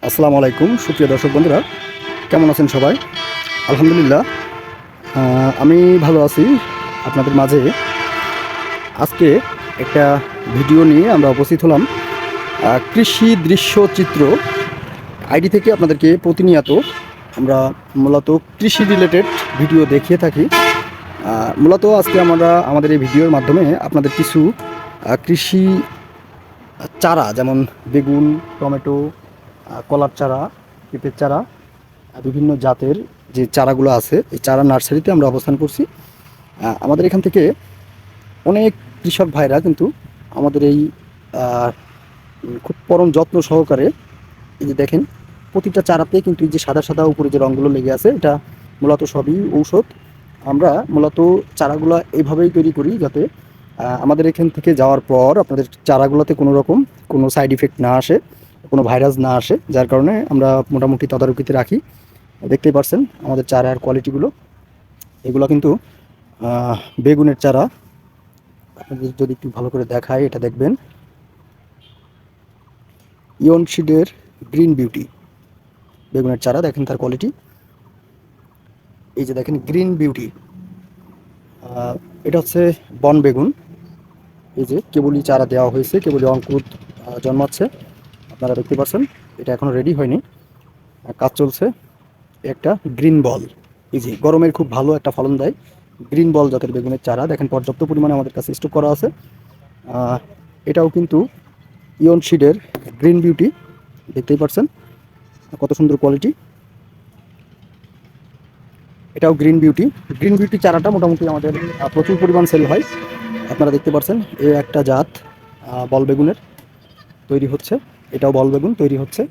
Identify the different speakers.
Speaker 1: আসসালামু আলাইকুম সুপ্রিয় দর্শক বন্ধুরা, কেমন আছেন সবাই? আলহামদুলিল্লাহ, আমি ভালো আছি। আপনাদের মাঝে আজকে একটা ভিডিও নিয়ে আমরা উপস্থিত হলাম। কৃষি দৃশ্যচিত্র আইডি থেকে আপনাদেরকে প্রতিনিয়ত আমরা মূলত কৃষি রিলেটেড ভিডিও দেখিয়ে থাকি। মূলত আজকে আমরা আমাদের এই ভিডিওর মাধ্যমে আপনাদের কিছু কৃষি চারা, যেমন বেগুন, টমেটো, কলার চারা, পেঁপের চারা, বিভিন্ন জাতের যে চারাগুলো আছে এই চারা নার্সারিতে আমরা অবস্থান করছি। আমাদের এখান থেকে অনেক কৃষক ভাইরা কিন্তু আমাদের এই খুব পরম যত্ন সহকারে, এই যে দেখেন প্রতিটা চারাতে কিন্তু এই যে সাদা সাদা উপরে যে রঙগুলো লেগে আছে, এটা মূলত সবই ঔষধ। আমরা মূলত চারাগুলো এইভাবেই তৈরি করি যাতে আমাদের এখান থেকে যাওয়ার পর আপনাদের চারাগুলোতে কোনো রকম কোনো সাইড ইফেক্ট না আসে, কোনো ভাইরাস না আসে, যার কারণে আমরা মোটামুটি তদারকিতে রাখি। দেখতেই পারছেন আমাদের চারার কোয়ালিটিগুলো। এগুলো কিন্তু বেগুনের চারা। আপনাদের যদি একটু ভালো করে দেখায়, এটা দেখবেন ইয়ন সিডের গ্রিন বিউটি বেগুনের চারা। দেখেন তার কোয়ালিটি, এই যে দেখেন গ্রিন বিউটি। এটা হচ্ছে বন বেগুন। এই যে কেবলই চারা দেওয়া হয়েছে, কেবলই অঙ্কুর জন্মাচ্ছে। আপনারা দেখতে পাচ্ছেন এটা এখনও রেডি হয়নি, কাজ চলছে। একটা গ্রিন বল, এই যে গরমের খুব ভালো একটা ফলন দেয় গ্রিন বল জাতের বেগুনের চারা। দেখেন পর্যাপ্ত পরিমাণে আমাদের কাছে স্টক করা আছে। এটাও কিন্তু ইয়ন সিডের গ্রিন বিউটি। দেখতেই পাচ্ছেন কত সুন্দর কোয়ালিটি। এটাও গ্রিন বিউটি। গ্রিন বিউটি চারাটা মোটামুটি আমাদের প্রচুর পরিমাণ সেল হয়। আপনারা দেখতে পাচ্ছেন এই একটা জাত বল বেগুনের তৈরি হচ্ছে, এটাও বল বেগুন তৈরি হচ্ছে।